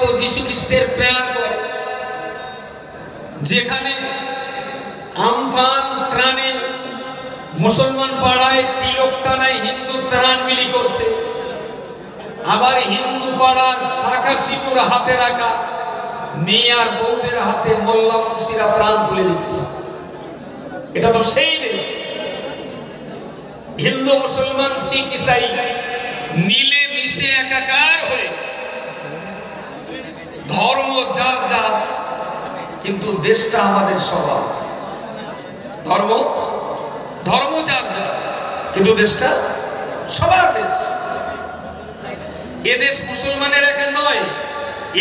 তো যীশু খ্রিস্টের প্রেয়ার করে, যেখানে আমফান ত্রাণে মুসলমান পাড়ায় তিলক টানায় হিন্দু ত্রাণ বিলি করছে, আবার হিন্দু পাড়ার শাখা সিঁদুর হাতে রাখা মেয়ে আর বউদের হাতে মোল্লা মুন্সিরা ত্রাণ তুলে দিচ্ছে। এটা তো সেই দেশ। হিন্দু মুসলমান শিখ ইসাই মিলে মিশে একাকার হয়ে ধর্ম যার যার, কিন্তু দেশটা আমাদের সবার। ধর্ম যার যার, কিন্তু দেশটা সবার দেশ। এদেশ মুসলমানের একা নয়,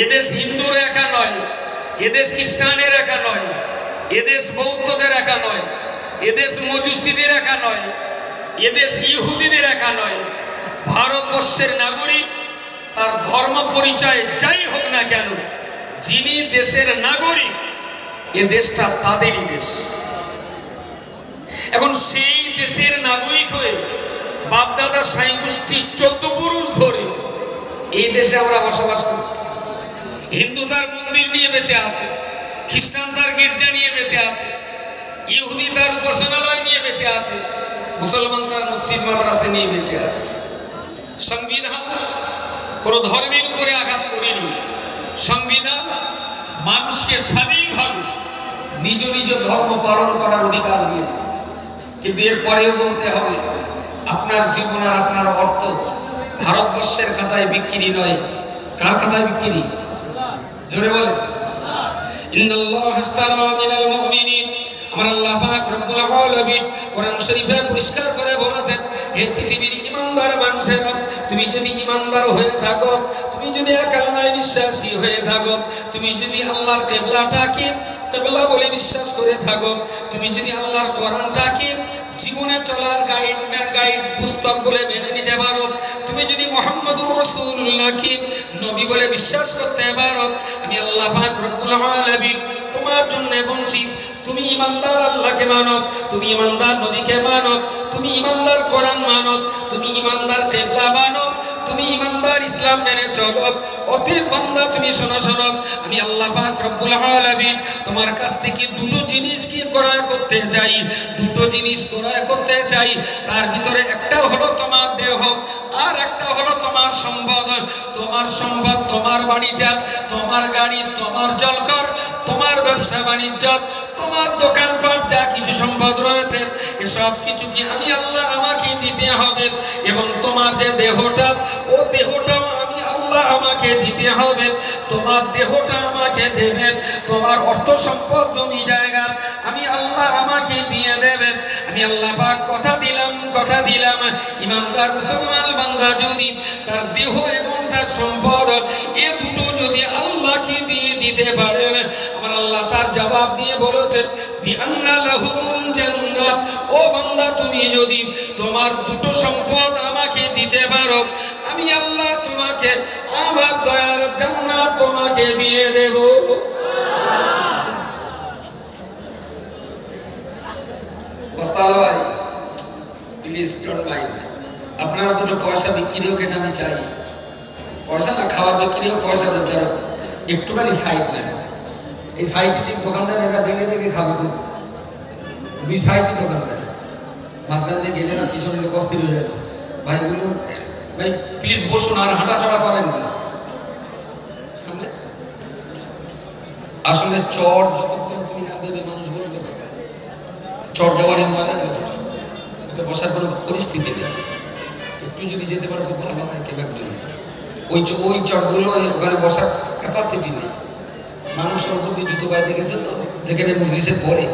এদেশ হিন্দুর একা নয়, এদেশ খ্রিস্টানের একা নয়, এদেশ বৌদ্ধদের একা নয়, এদেশ মজুসিদের একা নয়, এদেশ ইহুদিদের একা নয়। ভারতবর্ষের নাগরিক তার ধর্ম পরিচয় যাই হোক না কেন, যিনি দেশের নাগরিক, এ দেশটা তাদেরই দেশ। এখন সেই দেশের নাগরিক হয়ে বাপদাদা সাঁই গোষ্ঠী 14 পুরুষ ধরে এই দেশে আমরা বসবাস করছি। হিন্দু তার মন্দির নিয়ে বেঁচে আছে, খ্রিস্টান তার গির্জা নিয়ে বেঁচে আছে, ইহুদি তার উপাসনালয় নিয়ে বেঁচে আছে, মুসলমান তার মসজিদ মাদ্রাসা নিয়ে বেঁচে আছে। সংবিধান কোন ধর্মের উপরে আঘাত করেনি। সংবিধান মানুষকে স্বাধীনভাবে নিজ নিজ ধর্ম পালন করার অধিকার দিয়েছে। কিন্তু এরপরেও বলতে হবে, আপনার জীবন আর আপনার অর্থ ভারতবর্ষের খাতায় বিক্রি নয়। কার খাতায় বিক্রি? জোরে বলে। ইন্নাল্লাহ আশতারা মিনাল মুমিনিন, আমার আল্লাহ পাক রব্বুল আলামিন কোরআন শরীফে পরিষ্কার করে বলেছেন, হে পৃথিবীর ঈমানদার মানুষেরা, তুমি যদি ঈমানদার হয়ে থাকো, তুমি যদি এক আল্লাহয় বিশ্বাসী হয়ে থাকো, তুমি যদি আল্লাহর কিবলাটাকে কিবলা বলে বিশ্বাস করে থাকো, তুমি যদি আল্লাহর কোরআনটাকে জীবনে চলার গাইড পুস্তক বলে মেনে নিতে পারো, তুমি যদি মুহাম্মদুর রাসূলুল্লাহকে নবী বলে বিশ্বাস করতে পারো, আমি আল্লাহ পাক রব্বুল আলামিন তোমার জন্য বলছি, তুমি ঈমানদার আল্লাহকে মানো, তুমি ঈমানদার নবীকে মানো, তুমি ঈমানদার কোরআন মানো, তুমি ঈমানদার কিবলা মানো, তুমি ঈমানদার ইসলাম মেনে চলো। অতএব বান্দা তুমি শোনো, আমি আল্লাহ পাক রব্বুল আলামিন তোমার কাছ থেকে দুটো জিনিস কি ক্রয় করতে চাই, দুটো জিনিস ক্রয় করতে চাই। তার ভিতরে একটা হলো তোমার দেহ, আর একটা হলো তোমার সম্পদ। তোমার সম্পদ, তোমার বাড়িটা, তোমার গাড়ি, তোমার জলকর, তোমার ব্যবসা বাণিজ্য, তোমার দোকানপাট, যা কিছু সম্পদ রয়েছে, এসব কিছু কি আমি আল্লাহ আমাকে দিতে হবে। এবং তোমার যে দেহটা, ও দেহটাও আমি আল্লাহ আমাকে দিতে হবে। তোমার দেহটা আমাকে দেবে, তোমার অর্থ সম্পদ জমি জায়গা আমি আল্লাহ আমাকে দিয়ে দেবেন। আমি আল্লাহ পাক কথা দিলাম, ঈমানদার মুসলমান বান্দা যদি তার দেহ এবং তার সম্পদ এ দুটো যদি আল্লাহকে দিয়ে দিতে পারেন, আমার আল্লাহ তার জবাব দিয়ে বলেছেন, বিআন্না লাহুমুল জান্নাহ, ও বান্দা তুমি যদি তোমার দুটো সম্পদ আমাকে দিতে পারো, আমি আল্লাহ তোমাকে আমার দয়ার জান্নাত তোমাকে দিয়ে দেব। ওস্তাদ ভাই, প্লিজ ডোন্ট মাইন্ড, আপনারা দুটো পয়সা বিক্রি হোক, এটা আমি চাই। পয়সা না, খাবার বিক্রি হোক, পয়সা দিতে হবে, একটুখানি সাইড নেন। এই সাইডটি দোকানদার এরা দেখে খাবে, দুই সাইডটি দোকানদার মাঝখানে গেলে না পিছনে লোক অস্থির হয়ে যাচ্ছে। ভাইগুলো, ভাই প্লিজ বসুন, আর হাঁটাচড়া করেন না। আসলে চট যতক্ষণ তুমি না দেবে মানুষ বলবে, চট দেওয়ারের মজা বসার কোনো পরিস্থিতি নেই। একটু যদি যেতে পারো খুব ভালো হয়। কেউ একজন ওই চটগুলো ওখানে বসার ক্যাপাসিটি নেই। মানুষ অল্প জুতো বাইরে গেছে তো, যেখানে মজলিসে পড়ে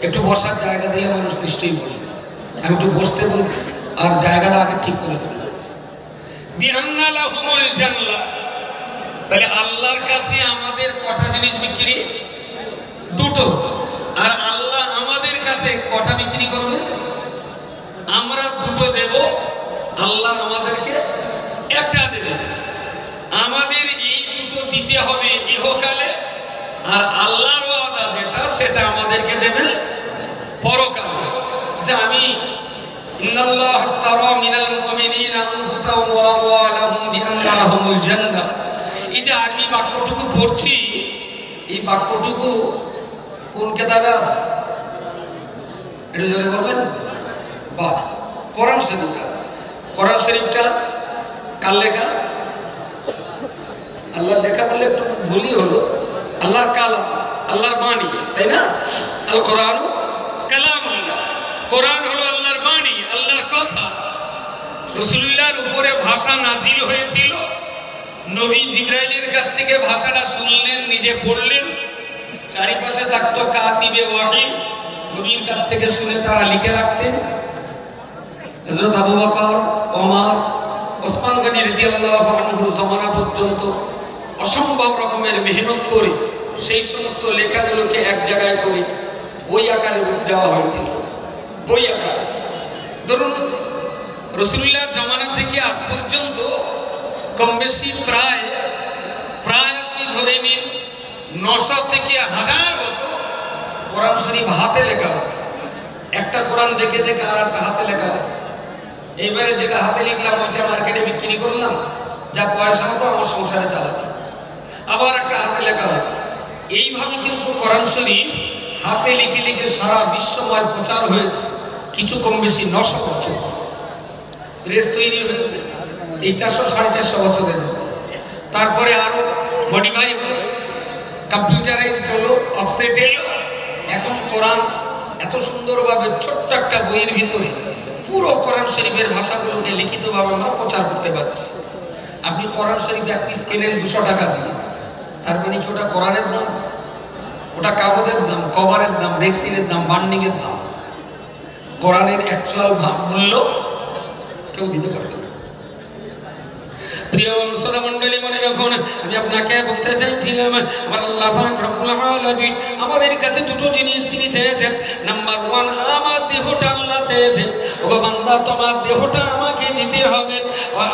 একটু বসার জায়গা দিলে মানুষ নিশ্চয়ই বসবে। আমি একটু বসতে বলছি, আর জায়গাটা আগে ঠিক করে তুলে দিচ্ছি। বিআন্না লাহুমুল জান্নাহ, তাহলে আল্লাহর কাছে আমাদের কটা জিনিস বিক্রি? দুটো। আর আল্লাহ আমাদের কাছে কটা বিক্রি করবে? আমরা দুটো দেব, আল্লাহ আমাদেরকে একটা দেবে। আমাদের এই দুটো দিতে হবে ইহকালে, আর আল্লাহর ওয়াদা যেটা, সেটা আমাদেরকে দেবেন পরকালে। যে আমি ইন্নাল্লাহ আশতারা মিনাল মুমিনিনা আনফুসাহুম ওয়া আমওয়ালাহুম বিআন্না লাহুমুল জান্নাহ, এই যে আরবি বাক্যটুকু পড়ছি, এই বাক্যটুকু কোন কিতাবে আছে? এটা জোরে বলবেন। বাহ, কোরআন শরীফে আছে। কোরআন শরীফটা কার লেখা? আল্লাহর লেখা বললে একটু ভুলই হলো। আল্লাহর কালাম, আল্লাহর বাণী, তাই না? আল কোরআন কালামুল্লাহ, কোরআন হলো আল্লাহর বাণী, আল্লাহর কথা। রাসূলুল্লাহর উপরে ভাষা নাজিল হয়েছিল, নবী জিবরাইলের কাছ থেকে ভাষাটা শুনলেন, নিজে পড়লেন, চারিপাশে থাকতো কাতিবে ওয়াহি, নবীর কাছ থেকে শুনে তারা লিখে রাখতেন। হযরত আবু বকর, ওমর, ওসমান গনি রাদিয়াল্লাহু আনহুর জামানা পর্যন্ত অসম্ভব রকমের মেহনত করে সেই সমস্ত লেখাগুলোকে এক জায়গায় করে বই আকারে রূপ দেওয়া হয়েছিল। বই আকারে ধরুন রাসূলুল্লাহর জামানা থেকে আজ পর্যন্ত কম বেশি প্রায় আপনি ধরে নিন 900 থেকে 1000 বছর কোরআন শরীফ হাতে লেখা হয়। একটা কোরআন দেখে দেখে আর একটা হাতে লেখা হয়। এইবারে যেটা হাতে লিখলাম ওইটা মার্কেটে বিক্রি করলাম, যা পয়সা হতো আমার সংসারে চালাতাম, আবার একটা হাতে লেখা হয়। এইভাবে কিন্তু কোরআন শরীফ হাতে লিখে লিখে সারা বিশ্বময় প্রচার হয়েছে। কিছু কম বেশি 900 বছর প্রেস তৈরি হয়েছে, এই 400-450 বছরের মধ্যে। তারপরে আরো মডিফাই হয়েছে, কম্পিউটারাইজড হলো, অফসেট এলো। এখন কোরআন এত সুন্দরভাবে ছোট্ট একটা বইয়ের ভিতরে পুরো কোরআন শরীফের ভাষাগুলোকে লিখিতভাবে আমরা প্রচার করতে পারছি। আপনি কোরআন শরীফ এক পিস কেনেন 200 টাকা দিয়ে, তার মানে কি ওটা কোরআনের দাম? ওটা কাগজের দাম, কভারের দাম, ভ্যাকসিনের দাম, বান্ডিং এর দাম। কোরআনের অ্যাকচুয়াল মূল্য কেউ দিতে পারবে না। প্রিয় শ্রোতা মণ্ডলী, মনে রাখুন, আমি আপনাকে বলতে চাইছিলাম আমার আল্লাহ পাক রব্বুল আলামিন আমাদের কাছে দুটো জিনিস তিনি চেয়েছেন। নাম্বার 1, আমার দেহটা আল্লাহ চেয়েছেন, ও বান্দা তোমার দেহটা আমাকে দিতে হবে।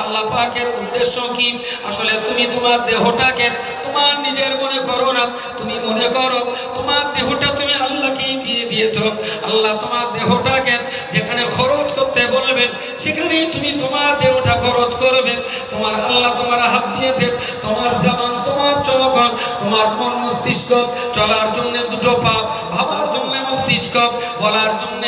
আল্লাহ পাকের উদ্দেশ্য কি? আসলে তুমি তোমার দেহটাকে তোমার নিজের মনে করো না, তুমি মনে করো তোমার দেহটা তুমি আল্লাহকেই দিয়ে দিয়েছো। আল্লাহ তোমার দেহটাকে যেখানে খরচ করতে বলবেন সেখানেই তুমি তোমার দেহটা খরচ করবে। তোমার আল্লাহ তোমার হাত দিয়েছে, তোমার জবান, তোমার চোখ, তোমার মন মস্তিষ্ক, চলার জন্য দুটো পা, ভাবার জন্য মস্তিষ্ক, বলার জন্য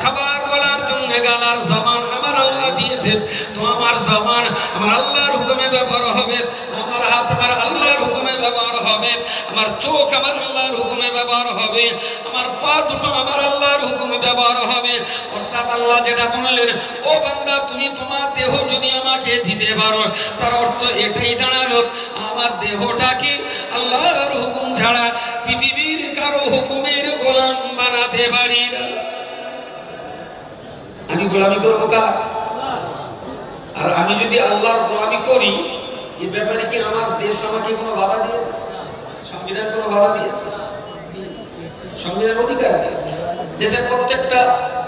খাবার বলার জন্য গালার জবান আমার আল্লাহ দিয়েছে। তো আমার জবান আমার আল্লাহর হুকুমে ব্যবহার হবে, আমার হাত আমার আল্লাহর হুকুমে ব্যবহার হবে, আমার চোখ আমার আল্লাহর হুকুমে ব্যবহার হবে, আমার পা দুটো আমার আল্লাহর হুকুমে ব্যবহার হবে। অর্থাৎ আল্লাহ যেটা বললেন, ও বান্দা তুমি তোমার দেহ যদি আমাকে দিতে পারো, তার অর্থ এটাই দাঁড়ালো আমার দেহটাকে আল্লাহর হুকুম ছাড়া পৃথিবীর কারো হুকুমের গোলাম বানাতে পারি না। আমি গোলামি করবো কার? আর আমি যদি আল্লাহর গোলামি করি, এই ব্যাপারে কি আমার দেশ আমাকে কোনো বাধা দিয়েছে? সংবিধান কোনো বাধা দিয়েছে? সংবিধান অধিকার দিয়েছে দেশের প্রত্যেকটা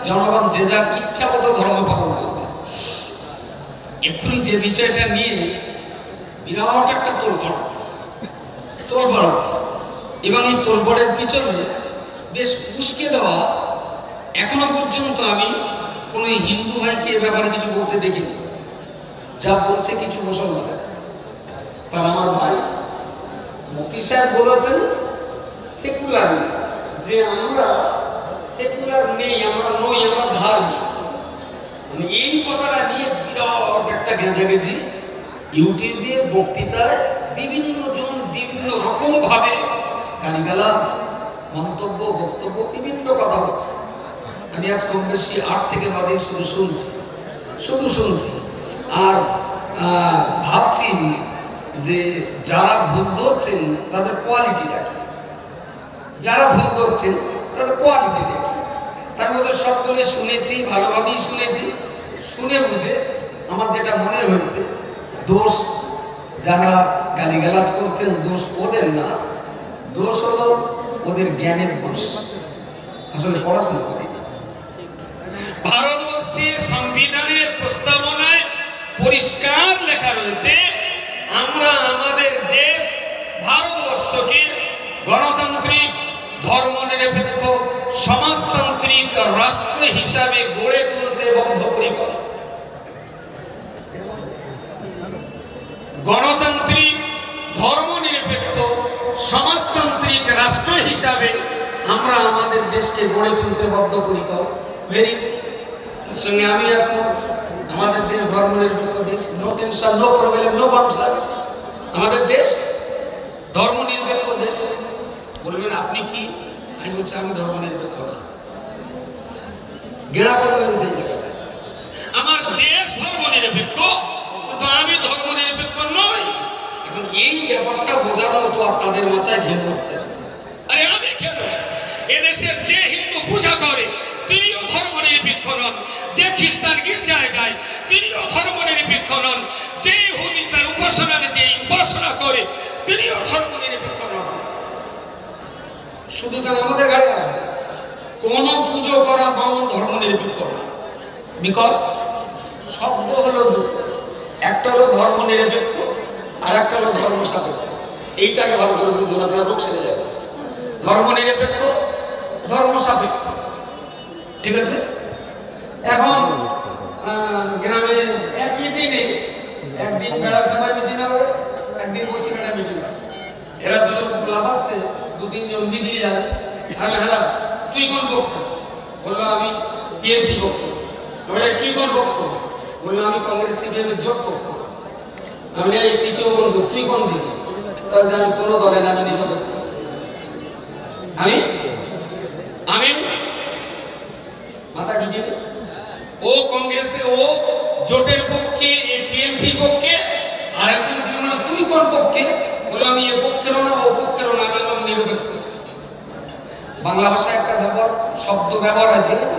জনগণ যে যার ইচ্ছা মতো ধর্ম পালন করবে। এক্ষুনি যে বিষয়টা নিয়ে বিরাট একটা তোলপাড় হচ্ছে, এবং এই তোলপাড়ের পিছনে বেশ উস্কে দেওয়া, এখনো পর্যন্ত আমি কোনো হিন্দু ভাইকে এ ব্যাপারে কিছু বলতে দেখিনি। যা বলছে কিছু মুসলমান, কারণ আমার ভাই মুফতি সাহেব বলেছেন সেকুলার, যে আমরা সেকুলার নেই, আমরা নই, আমরা ধার্মিক। মানে এই কথাটা নিয়ে বিরাট একটা গেঁজাগেজি ইউটিউবে, বক্তৃতায় বিভিন্ন জন বিভিন্ন রকম ভাবে গালিগালাজ, মন্তব্য, বক্তব্য, বিভিন্ন কথা হচ্ছে। আমি আজ কম বেশি 8 থেকে 9 দিন শুধু শুনছি আর ভাবছি যে যারা ভুল ধরছেন তাদের কোয়ালিটিটা কি, যারা ভুল ধরছেন তাদের কোয়ালিটিটা কি। তার মধ্যে সকলে শুনেছি, ভালোভাবেই শুনেছি, শুনে বুঝে আমার যেটা মনে হয়েছে, দোষ যারা গালিগালাজ করছেন দোষ ওদের না, দোষ হলো ওদের জ্ঞানের দোষ, আসলে পড়াশোনা করেনি। ভারতবর্ষের সংবিধানের প্রস্তাবনায় পরিষ্কার লেখা রয়েছে, আমরা আমাদের দেশ ভারতবর্ষকে গণতান্ত্রিক, ধর্মনিরপেক্ষ, সমাজতান্ত্রিক রাষ্ট্র হিসাবে গড়ে তুলতে বদ্ধপরিকর। গণতান্ত্রিক, ধর্মনিরপেক্ষ সমাজতান্ত্রিক রাষ্ট্র হিসাবে আমরা আমাদের দেশকে গড়ে তুলতে বদ্ধপরিক। Very good. সঙ্গে আমি এখন আমাদের দেশ ধর্মনিরপেক্ষ দেশ, no tension, no problem, no বামসা। আমাদের দেশ ধর্মনিরপেক্ষ দেশ। বলবেন আপনি কি? আমি বলছি আমি ধর্মনিরপেক্ষ না। গেড়া করে হয়েছে আমার দেশ ধর্মনিরপেক্ষ, কিন্তু আমি ধর্মনিরপেক্ষ নই। এখন এই ব্যাপারটা বোঝার মতো আর তাদের মাথায় ঘের হচ্ছে। আরে আমি কেন? এদেশের যে হিন্দু পূজা করে তিনিও ধর্মনিরপেক্ষ নন, যে খ্রিস্টান গির্জায় যায় তিনিও ধর্মনিরপেক্ষ নন, যে ইহুদি তার উপাসনার যে উপাসনা করে তিনিও ধর্মনিরপেক্ষ নন। শুধু কেন আমাদের গাড়ি আসবে কোন পুজো করা বাউন ধর্মনিরপেক্ষ না। বিকজ শব্দ হলো দুটো, একটা হলো ধর্মনিরপেক্ষ আর একটা হলো ধর্ম সাপেক্ষ। এইটাকে ভালো করে বুঝুন, আপনারা রোগ সেরে যাবে। ধর্মনিরপেক্ষ, ধর্ম সাপেক্ষ, ঠিক আছে? এখন গ্রামে একই দিনে একদিন বেড়া সবাই মিটিং হবে, একদিন বসে বেড়া মিটিং হবে। এরা দুজন লাফাচ্ছে, দু তিনজন মিটিয়ে যাবে। হ্যাঁ হ্যাঁ তুই কোন পক্ষ? বললো আমি টিএমসি পক্ষ। কি কোন পক্ষ? বললো আমি কংগ্রেস সিপিএম এর জোট পক্ষ। আমি এই তৃতীয় বন্ধু, তুই কোন দিকে? তাহলে আমি কোনো দলে না, আমি নিরপেক্ষ। আমি আমি মাথা ঢুকিয়ে দে। ও কংগ্রেসে, ও জোটের পক্ষে, টিএমসি পক্ষে, আর একজন ছিল না তুই কোন পক্ষে? বলে আমি এ পক্ষেরও না ও পক্ষেরও না, আমি হলাম নিরপেক্ষ। বাংলা ভাষায় একটা ব্যবহার, শব্দ ব্যবহার হয়, ঠিক আছে?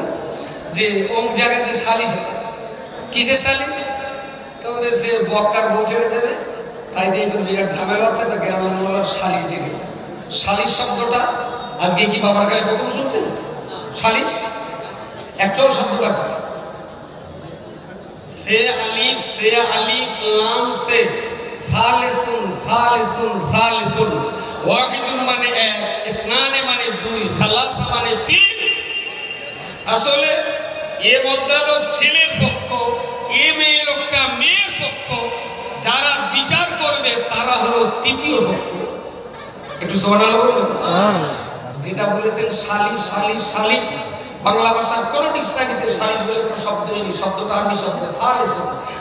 যে অমুক জায়গাতে সালিশ, কিসের সালিশ? তোমাদের সে বক্কার বউ ছেড়ে দেবে, তাই দিয়ে বিরাট ঝামেলা হচ্ছে, তা গ্রামের মোল্লার সালিশ ডেকেছে। সালিশ শব্দটা আজকে কি বাবার গায়ে প্রথম শুনছেন? সালিশ একচুয়াল শব্দটা সে আলিফ, সে আলিফ লাম সে সালিসুন, সালিসুন, সালিসুন। ওয়াহিদুন মানে এক, ইসনানে মানে দুই, সালাসা মানে তিন। আসলে এ ভদ্রলোক ছেলের পক্ষ, এ মেয়ে লোকটা মেয়ের পক্ষ, যারা বিচার করবে তারা হলো তৃতীয় পক্ষ। একটু সুবহানাল্লাহ বলবেন? যেটা বলেছেন সালিশ, সালিশ, সালিশ, বাংলা ভাষার কোন ডিকশনারিতে সালিশ বলে কোনো শব্দ নেই, শব্দটা আরবি শব্দ সালিস।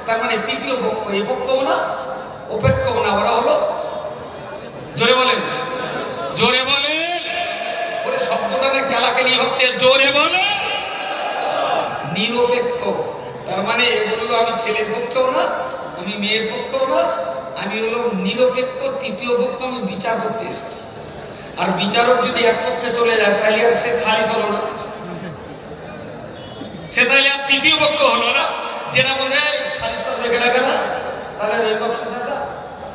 তার মানে তৃতীয় পক্ষ, এ পক্ষও না ও পক্ষও না, ওরা হলো, জোরে বলেন, জোরে বলেন, বলে শব্দটা না কেলাকেলি হচ্ছে, জোরে বলেন, নিরপেক্ষ। তার মানে বললো আমি ছেলের পক্ষেও না, আমি মেয়ের পক্ষেও না, আমি হলো নিরপেক্ষ, তৃতীয় পক্ষ, আমি বিচার করতে এসেছি। আর বিচারক যদি এক পক্ষে চলে যায় তাহলে আর সে সালিস হলো না, সে তাহলে আর তৃতীয় পক্ষ হলো না। যেটা বোঝে সালিস করবে কেনা কেনা, তাহলে ওই পক্ষ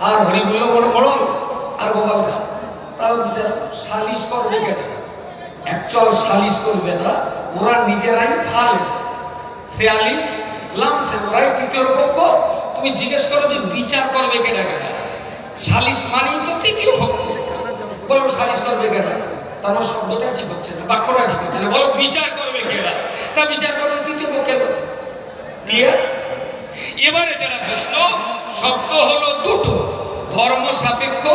আর হরি বললো বড় বড় আর গোপাল খা, তাও বিচার সালিস করবে কেনা, অ্যাকচুয়াল সালিস করবে না, ওরা নিজেরাই ফালে ফেয়ালি লামছে, ওরাই তৃতীয় পক্ষ। তুমি জিজ্ঞেস করো যে বিচার করবে কেনা কেনা, সালিস মানেই তো তৃতীয় পক্ষ। বলো সালিস করবে কেনা, তার মানে শব্দটা ঠিক হচ্ছে না, বাক্যটা ঠিক হচ্ছে না। বলো বিচার করবে কেনা, তা বিচার করবে তৃতীয় পক্ষে। ক্লিয়ার? এবারে যারা প্রশ্ন, শব্দ হলো দুটো, ধর্ম সাপেক্ষ,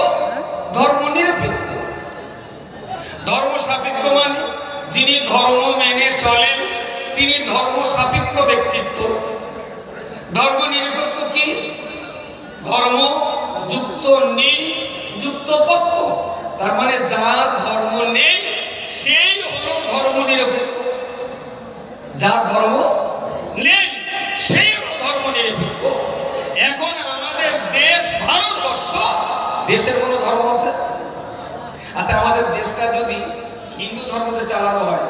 ধর্ম নিরপেক্ষ। ধর্ম সাপেক্ষ মানে যিনি ধর্ম মেনে চলেন তিনি ধর্ম সাপেক্ষ ব্যক্তিত্ব। ধর্ম নিরপেক্ষ কি? ধর্ম যুক্ত নেই, যুক্ত পক্ষ। তার মানে যার ধর্ম নেই সেই হলো ধর্ম নিরপেক্ষ, যার ধর্ম নেই সেই হলো ধর্ম নিরপেক্ষ। এখন আমাদের দেশ ভারতবর্ষ, দেশের কোনো ধর্ম আছে? আচ্ছা, আমাদের দেশটা যদি হিন্দু ধর্মতে চালানো হয়,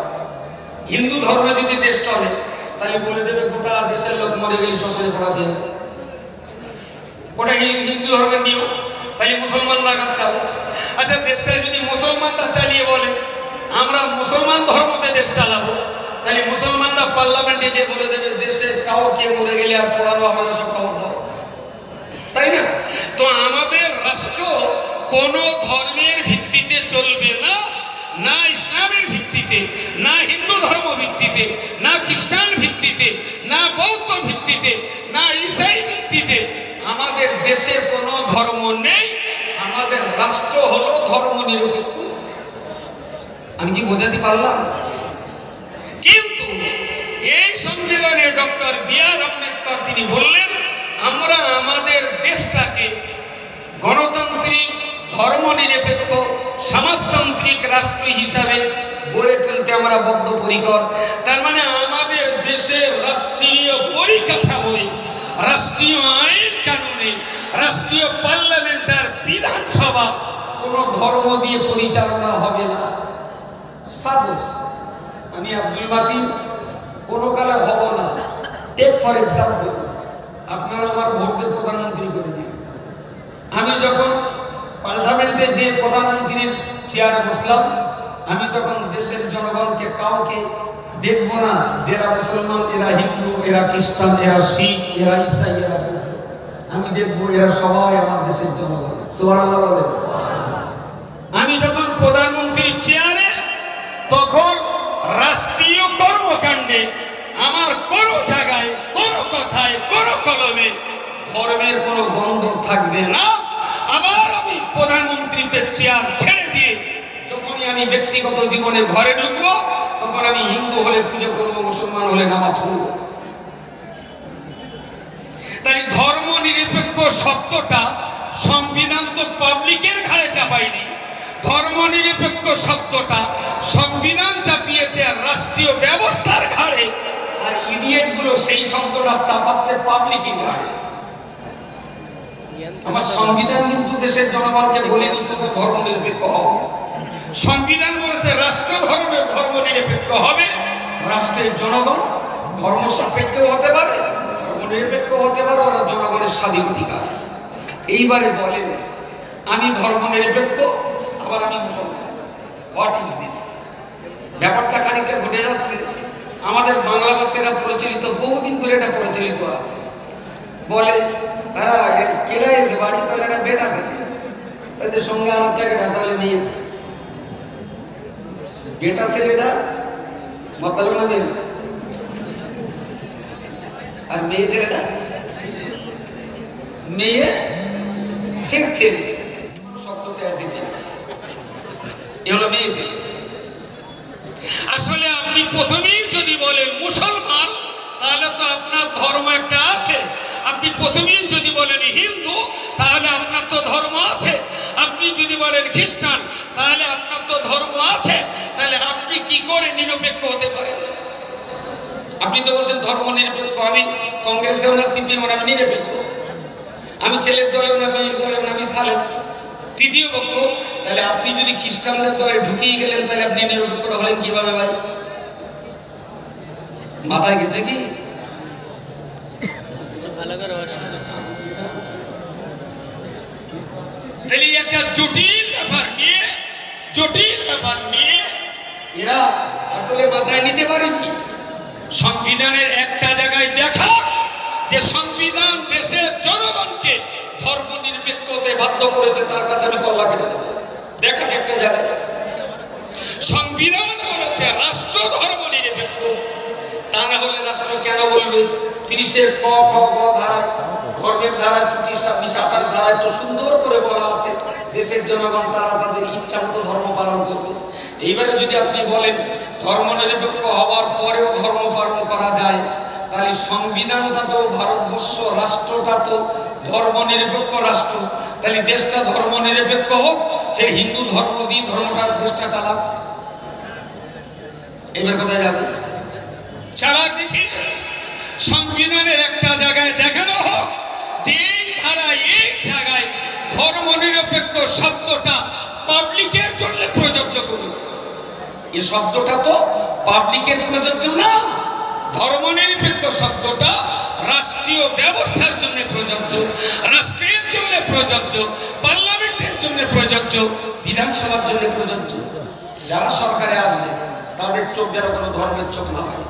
হিন্দু ধর্মে যদি দেশ চলে, তাহলে বলে দেবে গোটা দেশের লোক মরে গেলে শ্মশানে পড়া দিয়ে, ওটা হিন্দু ধর্মের নিয়ম, তাহলে মুসলমানরা আঘাত খাবো। আচ্ছা, দেশটা যদি মুসলমানরা চালিয়ে বলে আমরা মুসলমান ধর্মতে দেশ চালাবো, তাহলে মুসলমানরা পার্লামেন্টে যে বলে দেবে দেশে কাউকে মরে গেলে আর পড়ানো আমাদের সব খবর দাও, তাই না? তো আমাদের রাষ্ট্র কোন ধর্মের ভিত্তিতে চলবে না, না ইসলামের ভিত্তিতে, না হিন্দু ধর্ম ভিত্তিতে, না খ্রিস্টান ভিত্তিতে, না বৌদ্ধ ভিত্তিতে, না ইসাই ভিত্তিতে। আমাদের দেশে কোনো ধর্ম নেই। আমাদের রাষ্ট্র হলো ধর্ম নিরপেক্ষ। আমি কি বোঝাতে পারলাম? কিন্তু এই সংবিধানে ডক্টর বি.আর. আম্বেদকর তিনি বললেন, আমরা আমাদের দেশটাকে গণতান্ত্রিক, ধর্মনিরপেক্ষ, সমাজতান্ত্রিক রাষ্ট্র হিসাবে গড়ে তুলতে আমরা বদ্ধপরিকর। তার মানে আমাদের দেশের রাষ্ট্রীয় পরিকাঠামোয়, রাষ্ট্রীয় আইন কানুনে, রাষ্ট্রীয় পার্লামেন্ট আর বিধানসভা কোনো ধর্ম দিয়ে পরিচালনা হবে না। সাপোজ আমি আব্দুল মাতিন কোনো কালে হব না। টেক ফর এক্সাম্পল, আপনারা আমার ভোট দিয়ে প্রধানমন্ত্রী করে দিবেন। আমি যখন পার্লামেন্টে যে প্রধানমন্ত্রীর চেয়ারে বসলাম, আমি তখন দেশের জনগণকে কাউকে দেখবো না যারা মুসলমান, এরা হিন্দু, এরা খ্রিস্টান, এরা শিখ, এরা ইসাই, এরা বৌদ্ধ। আমি দেখবো এরা সবাই আমার দেশের জনগণ। সুবহানাল্লাহ বলেন। আমি যখন প্রধানমন্ত্রীর চেয়ারে, তখন রাষ্ট্রীয় কর্মকাণ্ডে আমার কোন জায়গায়, কোন কথায়, কোন কলমে ধর্মের কোনো গন্ধ থাকবে না। আবার আমি প্রধানমন্ত্রীতে চেয়ার ছেড়ে দিয়ে যখনই আমি ব্যক্তিগত জীবনে ঘরে ঢুকবো, তখন আমি হিন্দু হলে পুজো করবো, মুসলমান হলে নামাজ পড়বো। তাই ধর্ম নিরপেক্ষ শব্দটা সংবিধান তো পাবলিকের ঘাড়ে চাপায়নি। ধর্ম নিরপেক্ষ শব্দটা সংবিধান চাপিয়েছে রাষ্ট্রীয় ব্যবস্থার ঘাড়ে, আর ইডিয়েট গুলো সেই শব্দটা চাপাচ্ছে পাবলিকের ঘাড়ে। আমার সংবিধান কিন্তু দেশের জনগণকে বলেনি তোমরা ধর্ম নিরপেক্ষ হও। সংবিধান বলেছে রাষ্ট্র ধর্ম নিরপেক্ষ হবে। রাষ্ট্রের জনগণ ধর্ম সাপেক্ষেও হতে পারে, ধর্ম নিরপেক্ষ হতে পারে, ওরা জনগণের স্বাধীন অধিকার। এইবারে বলেন আমি ধর্ম নিরপেক্ষ, আবার আমি মুসলমান। What is this? ব্যাপারটা খানিকটা ঘটে যাচ্ছে। আমাদের বাংলা ভাষায় এটা প্রচলিত, বহুদিন ধরে এটা প্রচলিত আছে। বলে তারা কেডা এসে বাড়ি, তাহলে একটা বেট আছে, তাদের সঙ্গে আর একটা কেডা, তাহলে নিয়ে এসে বেটা ছেলেটা মতাল না মেয়ে, আর মেয়ে ছেলেটা মেয়ে ঠিক ছেলে। শব্দটা এ হলো মেয়ে ছেলে। আসলে আপনি প্রথমেই যদি বলেন মুসলমান, তাহলে তো আপনার ধর্ম একটা আছে। আপনি প্রথমেই যদি বলেন হিন্দু, তাহলে আপনার তো ধর্ম আছে। আপনি যদি বলেন খ্রিস্টান, তাহলে আপনার তো ধর্ম আছে। তাহলে আপনি কি করে নিরপেক্ষ হতে পারেন? আপনি তো বলছেন ধর্ম নিরপেক্ষ। আমি কংগ্রেসেও না, সিপিএম আমি নিরপেক্ষ। আমি ছেলের দলেও না, মেয়ের দলেও না, আমি খালেস। তৃতীয় পক্ষ। তাহলে আপনি যদি খ্রিস্টানদের দলে ঢুকিয়ে গেলেন, তাহলে আপনি নিরপেক্ষ হলেন কিভাবে ভাই? মাথায় গেছে কি? তাহলে একটা জটিল ব্যাপার নিয়ে এরা আসলে মাথায় নিতে পারেনি। সংবিধানের একটা জায়গায় দেখা যে সংবিধান দেশের জনগণকে ধর্ম নিরপেক্ষ হতে বাধ্য করেছে, তার কাছে আমি কল্লা কেটে দেবো। দেখেন একটা জায়গায় সংবিধান বলেছে রাষ্ট্র ধর্ম নিরপেক্ষ। তা না হলে রাষ্ট্র কেন বলবে? 30-এর ক খ গ ধারায়, ধর্মের ধারায় 25, 26, 28 ধারায় তো সুন্দর করে বলা আছে দেশের জনগণ তারা তাদের ইচ্ছা মতো ধর্ম পালন করবে। এইবারে যদি আপনি বলেন ধর্ম নিরপেক্ষ হওয়ার পরেও ধর্ম পালন করা যায়, তাহলে সংবিধানটা তো ভারতবর্ষ, রাষ্ট্রটা তো ধর্ম নিরপেক্ষ রাষ্ট্র। তাহলে দেশটা ধর্ম নিরপেক্ষ হোক, সেই হিন্দু ধর্ম দিয়ে ধর্মটা দেশটা চালাক। এবার কোথায় যাবে? চালাক দেখি সংবিধানের একটা জায়গায় দেখানো হোক যে এই ধারায়, এই জায়গায় ধর্ম নিরপেক্ষ শব্দটা পাবলিকের জন্য প্রযোজ্য করেছে। এই শব্দটা তো পাবলিকের প্রযোজ্য না। ধর্ম নিরপেক্ষ শব্দটা রাষ্ট্রীয় ব্যবস্থার জন্য প্রযোজ্য, রাষ্ট্রের জন্য প্রযোজ্য, পার্লামেন্টের জন্য প্রযোজ্য, বিধানসভার জন্য প্রযোজ্য। যারা সরকারে আসবে তাদের চোখ যেন কোনো ধর্মের চোখ না হয়,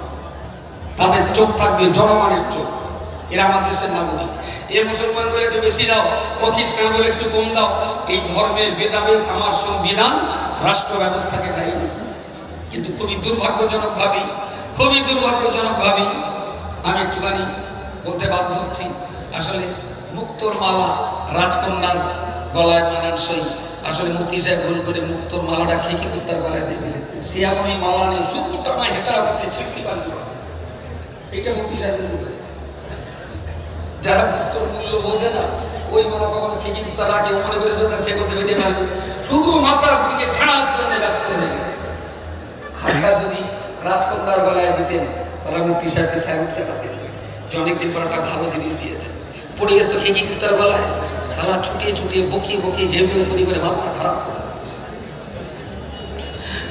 তাদের চোখ থাকবে জনগণের চোখ। এরা আমার দেশের নাগরিক। এ মুসলমান বলে একটু বেশি দাও, ও খ্রিস্টান বলে একটু কম দাও, এই ধর্মের ভেদাভেদ আমার সংবিধান রাষ্ট্র ব্যবস্থাকে দেয়নি। কিন্তু খুবই দুর্ভাগ্যজনক ভাবে আমি একটুখানি বলতে বাধ্য হচ্ছি, আসলে মুক্তোর মালা রাজকন্যার গলায় মানানসই। আসলে মুক্তি সাহেব ভুল করে মুক্তোর মালাটা খেকি কুত্তার গলায় দিয়ে ফেলেছে। সে আমি মালা নেই, শুকুরটা মা হেঁচড়া করতে ছিটকি বান্ধি করছে। এইটা মুক্তি সাহেব কিন্তু করেছে। যারা মুক্তোর মূল্য বোঝে না, ওই মালা কখনো খেকি কুত্তা রাখে, ও মনে করে সে করতে বেঁধে পারবে, শুধু মাথার দিকে ছেঁড়ার জন্য ব্যস্ত হয়ে গেছে। হাতটা যদি রাজকন্যার গলায় দিতেন তাহলে মুক্তি সাহেবকে স্যালুট জানাতেন যে অনেকদিন পর একটা ভালো জিনিস দিয়েছেন। পড়ে গেছে তো খেকি কুত্তার গলায়, খালা ছুটিয়ে ছুটিয়ে বকিয়ে বকিয়ে ঘেউ ঘেউ করে মাথা খারাপ করে দিচ্ছে।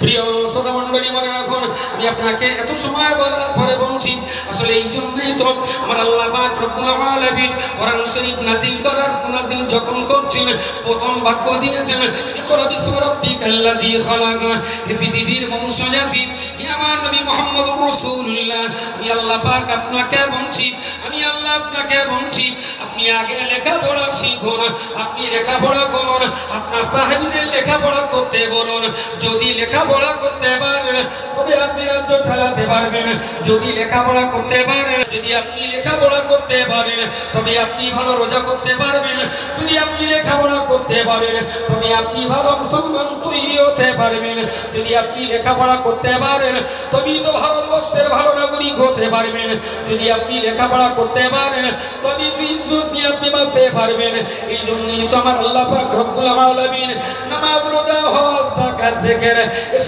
প্রিয় শ্রোতা মণ্ডলী, মনে রাখুন, আমি আপনাকে এত সময় বলার পরে বলছি, আসলে এই জন্যই তো আমার আল্লাহ পাক রব্বুল আলামিন কোরআন শরীফ নাযিল যখন করছেন, প্রথম বাক্য দিয়েছেন ইকরা বিসমি রাব্বিকাল্লাযী খালাক। হে পৃথিবীর মনুষ্য জাতি, হে আমার নবী মুহাম্মদুর রাসূলুল্লাহ, আমি আল্লাহ পাক আপনাকে বলছি, আমি আল্লাহ আপনাকে বলছি, আপনি আগে লেখাপড়া শিখুন, আপনি লেখাপড়া করুন, আপনার সাহাবীদের লেখাপড়া করতে বলুন। যদি লেখাপড়া করতে পারেন তবে আপনি রাজ্য চালাতে পারবেন। যদি লেখাপড়া করতে পারেন, যদি আপনি লেখাপড়া করতে পারেন তবে আপনি ভালো রোজা করতে পারবেন। যদি আপনি লেখাপড়া করতে পারেন তবে আপনি ভালো মুসলমান তৈরি হতে পারবেন। যদি আপনি লেখাপড়া করতে পারেন তবেই তো ভারতবর্ষের ভালো নাগরিক হতে পারবেন। যদি আপনি লেখাপড়া করতে পারেন তবে ইজ্জত নিয়ে আপনি বাঁচতে পারবেন। এই জন্যই তো আমার আল্লাহ পাক রব্বুল আলামিন নামাজ, রোজা, হজ, যাকাত, জিকির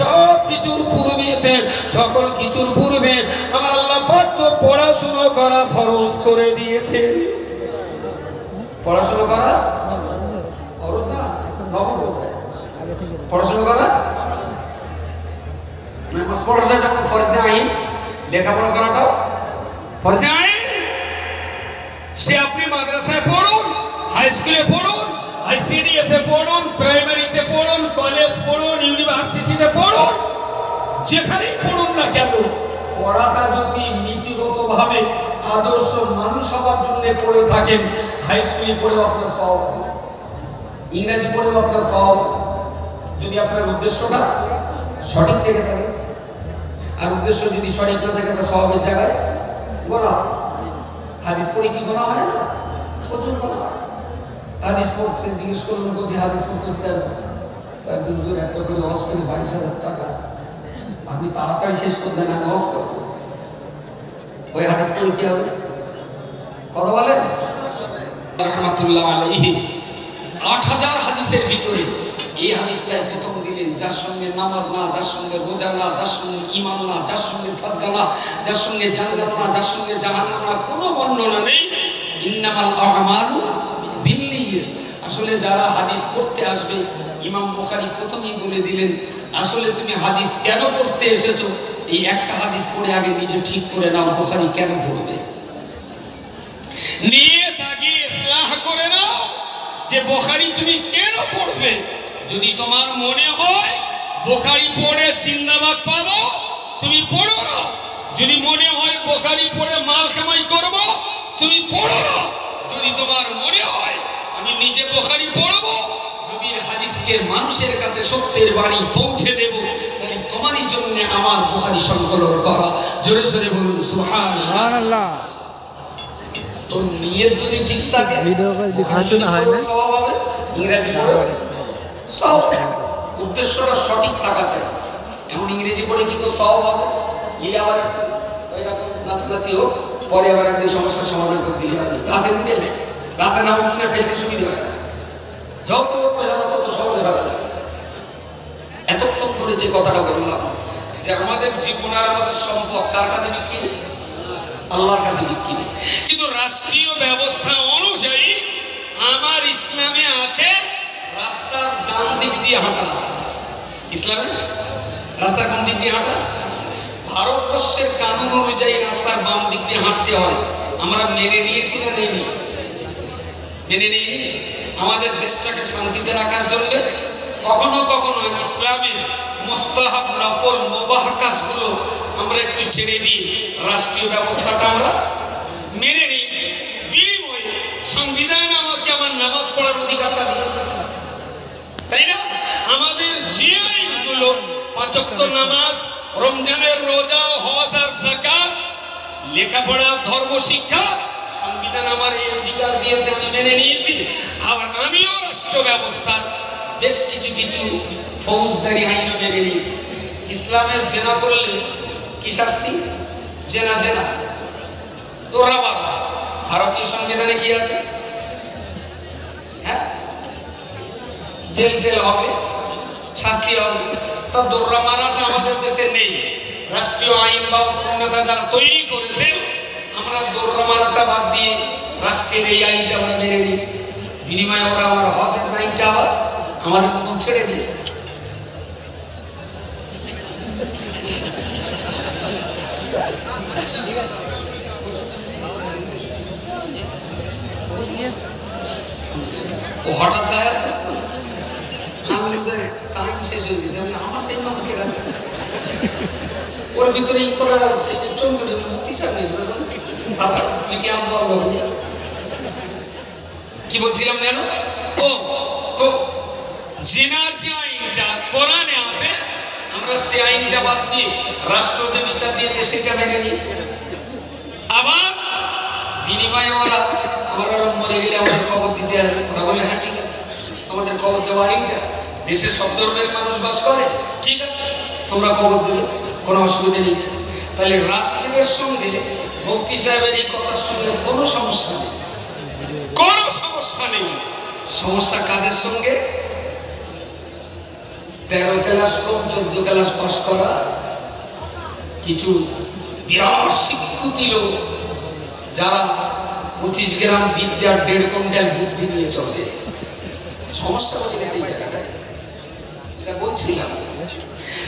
সব কিছুর পূর্বেতে, সকল কিছুর পূর্বে আমার আল্লাহ পাক তো পড়াশোনা করা ফরজ করে দিয়েছে। পড়াশোনা করা ফরজ না, পড়াশোনা করা নামাজ পড়াটা যখন ফরজে আইন, লেখাপড়া করাটাও ফরজে আইন। সে আপনি মাদ্রাসায় পড়ুন, হাই স্কুলে পড়ুন, আইসিডিএসে পড়ুন, প্রাইমারিতে পড়ুন, কলেজ পড়ুন, ইউনিভার্সিটিতে পড়ুন, যেখানেই পড়ুন না কেন, পড়াটা যদি নীতিগতভাবে আদর্শ মানুষ হওয়ার জন্য পড়ে থাকেন, হাই স্কুলে পড়েও আপনার সওয়াব, ইংরেজি পড়েও আপনার সওয়াব, যদি আপনার উদ্দেশ্যটা সঠিক থেকে থাকে। আর উদ্দেশ্য যদি সঠিক না থাকে, সওয়াবের জায়গায় গোনা। হাদিস পড়ে কি গোনা হয় না? প্রচুর গোনা। হাদিস পড়ছে, জিজ্ঞেস করলেন বলছি হাদিস পড়তেছেন, একদিন জোর একটা করে হজ করে 22,000 টাকা, আপনি তাড়াতাড়ি শেষ করে দেন, আমি হজ করব। ওই হাদিস পড়ে কি হবে? কথা বলেন রাহমাতুল্লাহ আলাইহি 8,000 হাদিসের ভিতরে এই হাদিসটাই প্রথম দিলেন, যার সঙ্গে নামাজ না, যার সঙ্গে রোজা না, যার সঙ্গে ঈমান না, যার সঙ্গে সাদকা না, যার সঙ্গে জান্নাত না, যার সঙ্গে জাহান্নাম না, কোনো বর্ণনা নেই। ইন্নামাল আমালু বিন্নিয়াত। আসলে যারা হাদিস পড়তে আসবে, ইমাম বুখারী প্রথমেই বলে দিলেন, আসলে তুমি হাদিস কেন পড়তে এসেছো, এই একটা হাদিস পড়ে আগে নিজে ঠিক করে নাও বুখারী কেন পড়বে। নিয়ত আগে ইসলাহ করে নাও যে বুখারী তুমি কেন পড়বে। যদি তোমার মনে হয় বুখারী পড়ে জিন্দাবাদ পাবো, তুমি পড়ো না। যদি মনে হয় বুখারী পড়ে মাল কামাই করব, তুমি পড়ো না। যদি তোমার মনে হয় আমি নিজে বুখারী পড়বো, নবীর হাদিসকে মানুষের কাছে সত্যের বাণী পৌঁছে দেব, তাহলে তোমারই জন্য আমার বুখারী সংকলন করা। জোরে জোরে বলুন সুবহানাল্লাহ। তো নিয়ত যদি ঠিক থাকে, ভিডিও করে দেখাতে না হয় না, সওয়াব হবে। ইংরেজি পড়ে সব উদ্দেশ্যটা সঠিক থাকা চাই। এমন ইংরেজি পড়ে কি তো সওয়াব হবে? এই আবার এরকম নাচানাচি হোক, পরে আবার একদিন সমস্যার সমাধান করতে হবে। গাছে দিতে নেই, গাছে না উঠলে ফেলতে সুবিধা হয় না। যত পয়সা তত সহজে ফেলা যায়। এতক্ষণ ধরে যে কথাটা বললাম যে আমাদের জীবন আর আমাদের সম্পদ কার কাছে বিক্রি? আল্লাহর কাছে বিক্রি। কিন্তু রাষ্ট্রীয় ব্যবস্থা অনুযায়ী আমার ইসলামে আছে রাস্তার ডান দিক দিয়ে হাঁটা। ইসলামে রাস্তার কোন দিক দিয়ে হাঁটা? ভারতবর্ষের কানুন অনুযায়ী রাস্তার বাম দিক দিয়ে হাঁটতে হয়। আমরা মেনে নিয়েছি না নেইনি? মেনে নিইনি। আমাদের দেশটাকে শান্তিতে রাখার জন্য কখনো কখনো ইসলামের মুস্তাহাব, নফল, মুবাহ কাজগুলো আমরা একটু ছেড়ে দিই, রাষ্ট্রীয় ব্যবস্থাটা আমরা মেনে নিয়েছি। বিনিময়ে সংবিধান আমাকে আমার নামাজ পড়ার অধিকারটা দিয়েছে, তাই না? আমাদের যে আইনগুলো 5 ওয়াক্ত নামাজ, রমজানের রোজা, হজ আর যাকাত, লেখাপড়া, ধর্ম শিক্ষা সংবিধান আমার এই অধিকার দিয়েছে, আমি মেনে নিয়েছি। আবার আমিও রাষ্ট্র ব্যবস্থার বেশ কিছু কিছু ফৌজদারি আইন মেনে নিয়েছি। ইসলামের জেনা করলে কি শাস্তি? জেনা জেনা দোরা মারা। ভারতীয় সংবিধানে কি আছে? হ্যাঁ, জেল টেল হবে, শাস্তি হবে। তা দোরা মারাটা আমাদের দেশে নেই। রাষ্ট্রীয় আইন বা প্রণেতা যারা তৈরি করেছেন, আমরা দোরা মারাটা বাদ দিয়ে রাষ্ট্রের এই আইনটা আমরা মেনে নিয়েছি। বিনিময়ে ওরা আমার হজের আইনটা আবার আমাদের মতন ছেড়ে দিয়েছে। ও হঠাৎ গায়ে আসতো, আমি টাইম শেষ হয়ে গেছে, আমি আমার টাইম আমাকে রাখি। ওর ভিতরে এই কথাটা চমকে মুক্তি সামনে তাছাড়া পিটিয়ে আনতে পারবো। কি বলছিলাম জানো? ও তো জেনার যে আইনটা কোরআনে আছে, আমরা সেই আইনটা বাদ দিয়ে রাষ্ট্র যে বিচার দিয়েছে সেটা মেনে নিয়েছি। আবার বিনিময়ে ওরা আমার মরে গেলে আমাদের খবর দিতে আসবে। ওরা বলে হ্যাঁ ঠিক আছে, তোমাদের খবর দেওয়া আইনটা, দেশে সব ধর্মের মানুষ বাস করে, ঠিক আছে তোমরা খবর দেবে, কোনো অসুবিধা নেই। তাহলে রাষ্ট্রের সঙ্গে মুফতি সাহেবের এই কথার সঙ্গে কোনো সমস্যা নেই, কোনো সমস্যা নেই। সমস্যা কাদের সঙ্গে? 13 ক্লাস কম 14 ক্লাস পাস করা কিছু বিরাট শিক্ষিত লোক, যারা 25 গ্রাম বিদ্যার 1.5 কুইন্টাল বুদ্ধি দিয়ে চলে। সমস্যা হয়ে গেছে এই জায়গাটায়, এটা বলছিলাম।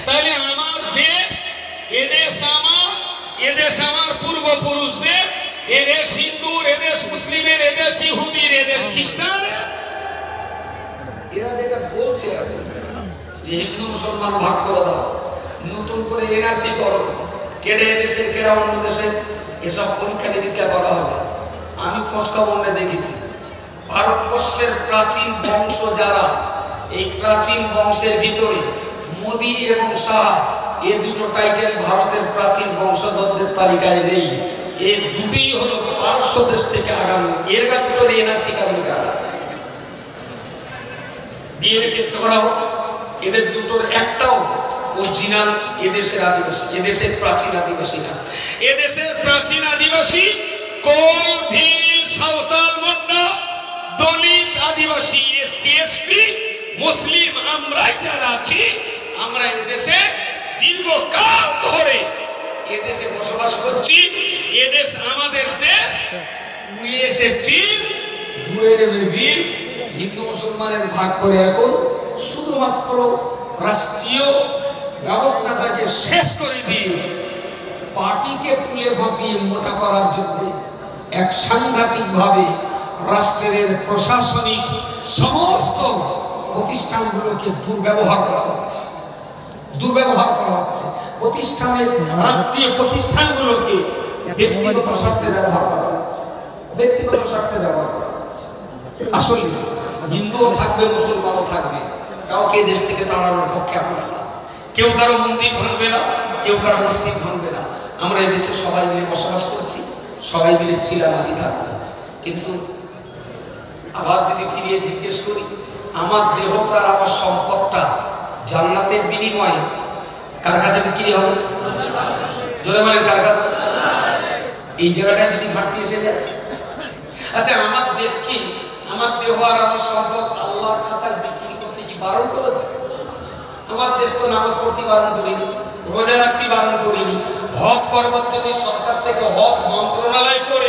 তাহলে আমার দেশ, এদেশ আমার পূর্বপুরুষদের, এদেশ হিন্দুর, এদেশ মুসলিমের, এদেশ ইহুদির, এদেশ খ্রিস্টানের। এরা যেটা বলছে যে হিন্দু মুসলমান ভাগ করে দাও, নতুন করে এনআরসি করো, কেড়ে এদেশের কেড়া অন্য দেশের, এসব পরীক্ষা নিরীক্ষা করা হবে। আমি খোঁজ খবর দেখেছি, ভারতবর্ষের প্রাচীন বংশ যারা, এই প্রাচীন বংশের ভিতরে মোদি এবং শাহ, এই দুটো টাইটেল ভারতের প্রাচীন বংশধরদের তালিকায় নেই। এই দুটোই হলো পারস্য দেশ থেকে আগামী। এর ভিতরে এনআরসি কারণে কারা ডিএনএ টেস্ট করা হোক, এদের দুটোর একটাও অরিজিনাল এদেশের আদিবাসী, এদেশের প্রাচীন আদিবাসী না। এদেশের প্রাচীন আদিবাসী কোল, ভীল, সাঁওতাল, মুন্ডা, দলিত, আদিবাসী, এসসি, এসটি, মুসলিম আমরাই যারা আছি, আমরা এদেশে দীর্ঘকাল ধরে এদেশে বসবাস করছি। এদেশ আমাদের দেশ। উড়িয়ে এসেছি, জুড়ে নেবে বীর। হিন্দু মুসলমানের ভাগ করে এখন শুধুমাত্র রাষ্ট্রীয় ব্যবস্থাটাকে শেষ করে দিয়ে পার্টিকে ফুলে ভাপিয়ে মোটা করার জন্য এক সাংঘাতিকভাবে রাষ্ট্রের প্রশাসনিক সমস্ত প্রতিষ্ঠানগুলোকে দুর্ব্যবহার করা হচ্ছে, দুর্ব্যবহার করা হচ্ছে। প্রতিষ্ঠানের, রাষ্ট্রীয় প্রতিষ্ঠানগুলোকে ব্যক্তিগত স্বার্থে ব্যবহার করা হচ্ছে, ব্যক্তিগত স্বার্থে ব্যবহার করা হচ্ছে। আসলে হিন্দুও থাকবে, মুসলমানও থাকবে, কাউকে দেশ থেকে তাড়ানোর পক্ষে আমরা না। কেউ কারো মন্দির ভাঙবে না, কেউ কারো মসজিদ ভাঙবে না। আমরা এদেশে সবাই মিলে বসবাস করছি, সবাই মিলে চিলামাচি থাকবো। কিন্তু আবার যদি ফিরিয়ে জিজ্ঞেস করি, আমার দেহটার, আমার সম্পদটা জান্নাতের বিনিময়ে কার কাছে বিক্রি হবে? জোরে বলেন কার কাছে? এই জায়গাটায় যদি ঘাটতি এসে যায়, আচ্ছা আমার দেশ কি, আমার দেহ আর আমার সম্পদ আল্লাহর খাতায় বিক্রি করতে কি বারণ করেছে? আমার দেশ তো নামাজ পড়তে বারণ করিনি, রোজা রাখতে বারণ করিনি। হজ করবার জন্য সরকার থেকে হজ মন্ত্রণালয় করে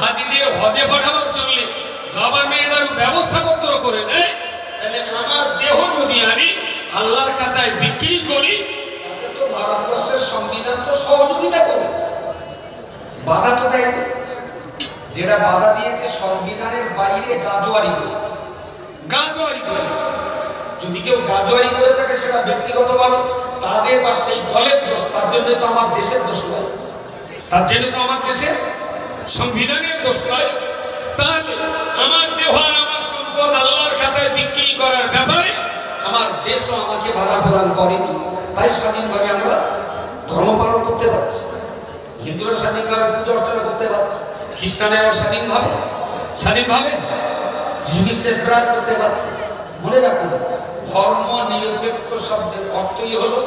হাজিদের হজে পাঠাবার জন্য গভর্নমেন্ট ব্যবস্থাপত্র করে দেয়। তাহলে আমার দেহ যদি আমি আল্লাহর খাতায় বিক্রি করি, তাতে তো ভারতবর্ষের সংবিধান তো সহযোগিতা করেছে, বাধা তো দেয়নি। যেটা বাধা দিয়েছে সংবিধানের বাইরে গাজোয়ারি করেছে, গাজোয়ারি করেছে। যদি কেউ গাজোয়ারি করে থাকে সেটা ব্যক্তিগতভাবে তাদের বা সেই দলের দোষ, তার জন্য তো আমার দেশের দোষ নয়, তার জন্য তো আমার দেশের সংবিধানের দোষ নয়। তাহলে আমার দেহ আর আমার সম্পদ আল্লাহর খাতায় বিক্রি করার ব্যাপারে আমার দেশও আমাকে বাধা প্রদান করেনি। তাই স্বাধীনভাবে আমরা ধর্ম পালন করতে পারছি, হিন্দুরা স্বাধীনভাবে পূজা অর্চনা করতে পারছি। খ্রিস্টানেরা স্বাধীনভাবে যিশু খ্রিস্টের প্রাণ করতে পারছে। মনে রাখুন, ধর্ম নিরপেক্ষ শব্দের অর্থই হলো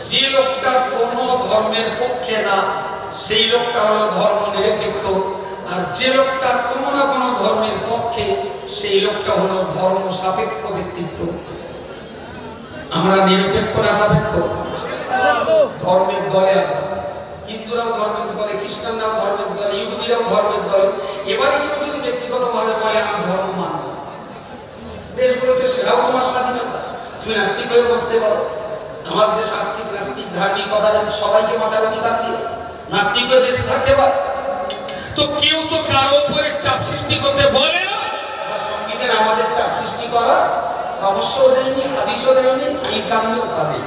যে লোকটা কোনো ধর্মের পক্ষে না সেই লোকটা হলো ধর্ম নিরপেক্ষ, আর যে লোকটা কোনো না কোনো ধর্মের পক্ষে সেই লোকটা হলো ধর্ম সাপেক্ষ ব্যক্তিত্ব। আমরা নিরপেক্ষ না সাপেক্ষ? ধর্মের দলে আমরা, হিন্দুরাও ধর্মের দলে, খ্রিস্টানরাও ধর্মের দলে, ইহুদিরাও ধর্মের দলে। এবারে কেউ যদি ব্যক্তিগতভাবে বলে আমি ধর্ম মানব, দেশ বলেছে সেটাও তোমার স্বাধীনতা, তুমি নাস্তিক হয়ে বসতে পারো। আমার দেশ আস্তিক নাস্তিক ধার্মিকতা সবাইকে বাঁচার অধিকার দিয়েছে, নাস্তিক হয়ে দেশে থাকতে পারে। তো কেউ তো কারো উপরে চাপ সৃষ্টি করতে বলে না। সংবিধান আমাদের চাপ সৃষ্টি করা অবশ্যও দেয়নি, আদেশও দেয়নি, আইন কানুনেও তা নেই।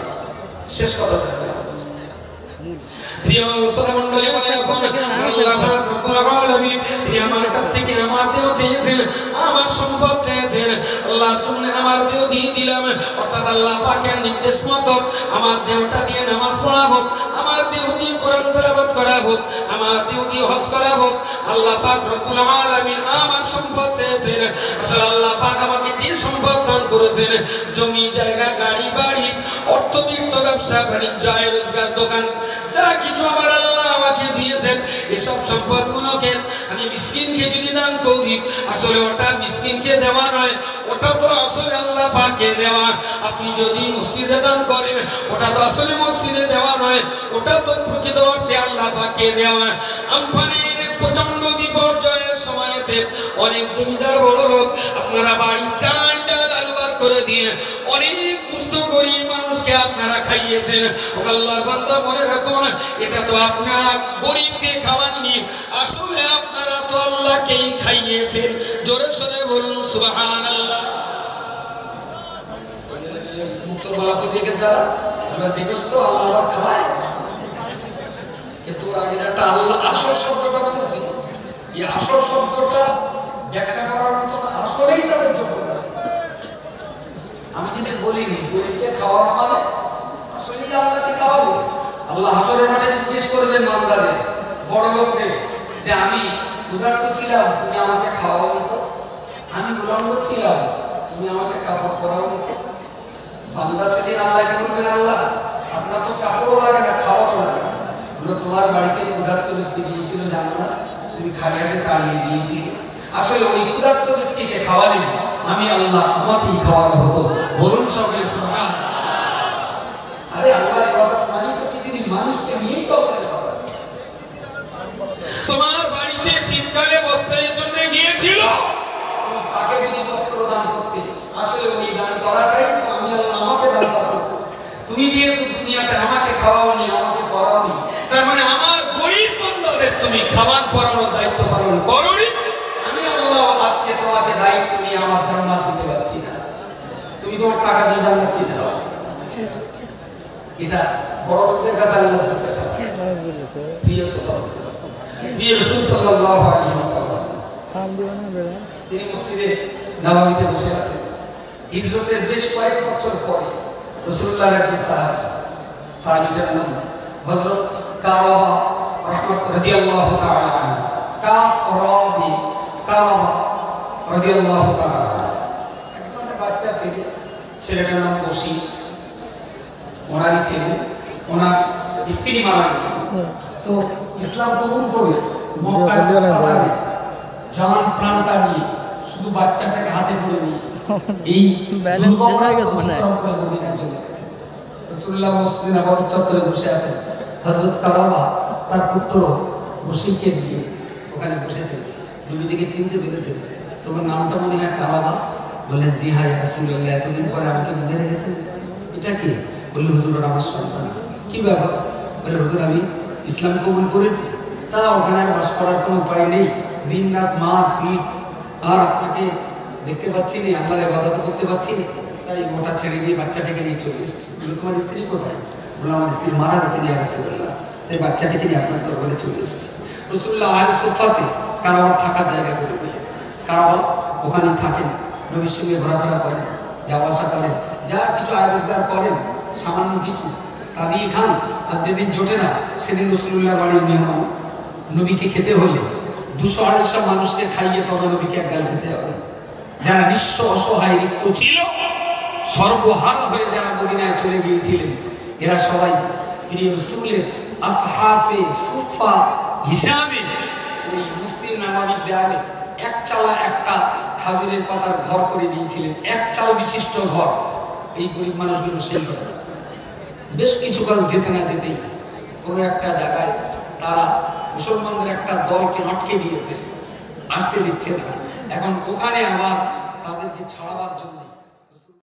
শেষ কথা, প্রিয় শ্রোতামণ্ডলী, মনে রাখুন আল্লাহ পাক রব্বুল আলামিন তিনি আমার কাছ থেকে আমার দেহ চেয়েছেন, আমার সম্পদ চেয়েছেন, আল্লাহর জন্য আমার দেহ দিয়ে দিলাম। অর্থাৎ আল্লাহ পাকের নির্দেশ মতো আমার দেহটা দিয়ে নামাজ পড়াবো, আমার দেহ দিয়ে কোরআন তেলাওয়াত করাবো, আমার দেহ দিয়ে হজ করাবো। আল্লাহ পাক রব্বুল আলামিন আমার সম্পদ চেয়েছেন। আসলে আল্লাহ পাক আমাকে যে সম্পদ দান করেছেন, জমি জায়গা গাড়ি বাড়ি অর্থবিত্ত ব্যবসা বাণিজ্য আয় রোজগার দোকান যা কিছু আমার আল্লাহ আমাকে দিয়েছেন, এসব সম্পদগুলোকে আমি মিসকিনকে যদি দান করি, আসলে ওটা মিসকিনকে দেওয়া নয়, ওটা তো আসলে আল্লাহ পাককে দেওয়া। আপনি যদি মসজিদে দান করেন, ওটা তো আসলে মসজিদে দেওয়া নয়, ওটা তো প্রকৃত অর্থে আল্লাহ পাককে দেওয়া। আমফানের প্রচন্ড বিপর্যয়ের সময়তে অনেক জমিদার বড় লোক আপনারা বাড়ি চাল ডাল আলু বার করে দিয়ে অনেক পুস্তক গরিব মানুষকে আপনারা খাইয়েছেন। আল্লাহর বান্দা মনে রাখুন, এটা তো আপনারা গরিবকে খাওয়াননি, আসলে আপনারা তো আল্লাহকেই খাইয়েছেন। জোরে সোরে বলুন সুবহানাল্লাহ। মুক্তমালা পত্রিকার যারা আমরা দেখছ তো আল্লাহ খাওয়ায়, কিন্তু আমি একটা আল্লাহ আসল শব্দটা বলছি, এই আসল শব্দটা ব্যাখ্যা করার মতো আসলেই তাদের যোগ্যতা। আমি কিন্তু বলিনি গরিবকে খাওয়ানো মানে আসলেই আল্লাহকে খাওয়াবো। আল্লাহ হাসরে মানে জিজ্ঞেস করবেন বান্দাদের, বড় লোকদের, যে আমি ক্ষুধার্ত ছিলাম, তুমি আমাকে খাওয়াওনি তো? আমি উলঙ্গ ছিলাম, তুমি আমাকে কাপড় পরাওনি তো? বান্দা সেদিন আল্লাহকে বলবেন, আল্লাহ আপনার তো কাপড়ও লাগে না, খাওয়াও লাগে না, তোমার বাড়িতে ক্ষুধার্ত ব্যক্তি গিয়েছিল জানো না, তুমি খালিয়াকে তাড়িয়ে দিয়েছিলে। আসলে ওই ক্ষুধার্ত ব্যক্তিকে খাওয়ালেন আমি আল্লাহ, আমাকেই খাওয়ানো হতো। বলুন সকলে সুবহান। আরে আল্লাহর ইবাদত মানে তো পৃথিবীর মানুষকে নিয়েই তো আল্লাহর ইবাদত। তোমার বাড়িতে শীতকালে বস্ত্রের জন্য গিয়েছিল, তুমি তাকে যদি বস্ত্র দান করতে, আসলে ওই দান করাটাই তো আমি আল্লাহ আমাকে দান করা হতো। তুমি যেহেতু দুনিয়াতে আমাকে খাওয়াওনি, আমাকে পড়াওনি, তার মানে আমার গরিব বান্দাদের তুমি খাওয়ান পড়ানোর দায়িত্ব পালন করোনি। আমি আল্লাহ আজকে তোমাকে দায়িত্ব নিয়ে আমার জান্নাত দিতে পারছি না, তুমি তোমার টাকা দিয়ে জান্নাত দিতে দাও। এটা বড় লোকদের কাছে আল্লাহ জিজ্ঞাসা করেন। প্রিয় রাসূল সাল্লাল্লাহু আলাইহি ওয়াসাল্লাম তিনি মসজিদে নববীতে বসে আছেন। হিজরতের বেশ কয়েক বছর পরে রাসূলুল্লাহর একজন সাহাবীর নাম হযরত কাওয়াবা রাদিয়াল্লাহু তাআলা আনহু, কাওয়াবা রাদিয়াল্লাহু তাআলা একজন বাচ্চা ছিল, ছেলেটার নাম বশি। ওনারই ছেলে, ওনার স্ত্রী মারা গেছে, তো ইসলাম কবুল করে মক্কায় পাচারে জান প্রাণটা নিয়ে শুধু বাচ্চাটাকে হাতে করে নিয়ে এই ব্যালেন্স শেষ হয়ে গেছে মানে মদিনায় চলে গেছে। রাসূলুল্লাহ মসজিদে নববী চত্বরে বসে আছেন, হযরত কাওয়াবা তার পুত্র বশিরকে নিয়ে ওখানে বসেছেন। নবী দেখে চিনতে পেরেছেন, তোমার নামটা মনে হয় কাওয়াবা? বললেন জি হ্যাঁ ইয়া রাসূলুল্লাহ, এতদিন পরে আমাকে মনে রেখেছেন। এটা কি? বললেন হুজুর আমার সন্তান। কি ব্যাপার? বলে হুজুর আমি ইসলাম কবুল করেছি, তা ওখানে আর বাস করার কোনো উপায় নেই, দিন রাত মার পিট, আর আপনাকে দেখতে পাচ্ছি না, আল্লাহর ইবাদত করতে পাচ্ছি না, তাই ওটা ছেড়ে দিয়ে বাচ্চাটাকে নিয়ে চলে এসেছি। বলে তোমার স্ত্রী কোথায়? বলে আমার স্ত্রী মারা গেছে ইয়া রাসূলুল্লাহ, তাই বাচ্চাটাকে নিয়ে আপনার দরবারে চলে এসেছি। রাসূলুল্লাহ আল সুফাতে কারাওয়ার থাকার জায়গা করে দিলেন। কারাওয়ার ওখানে থাকেন, নবীর সঙ্গে ঘোরাফেরা করেন, যাওয়া আসা করেন, যা কিছু আয় রোজগার করেন সামান্য কিছু তা দিয়ে খান। আর যেদিন জোটে না সেদিন রাসূলুল্লাহ বাড়ির মেহমান, নবীকে খেতে হলে 200-250 মানুষকে খাইয়ে তবে নবীকে এক গাল খেতে হবে। যারা নিঃস্ব অসহায় রিক্ত ছিল, সর্বহারা হয়ে যারা মদিনায় চলে গিয়েছিলেন, এরা সবাই প্রিয় রাসূলের আসহাবে সুফা হিসাবে ওই মুসলিম নামাবির দেয়ালে এক চালা একটা খাজুরের পাতার ঘর করে দিয়েছিলেন, এক চাল বিশিষ্ট ঘর। এই গরিব মানুষগুলো সেই ঘর বেশ কিছুকাল যেতে না যেতেই কোনো একটা জায়গায় তারা মুসলমানদের একটা দলকে আটকে দিয়েছে, আসতে দিচ্ছে না। এখন ওখানে আবার তাদেরকে ছড়াবার জন্য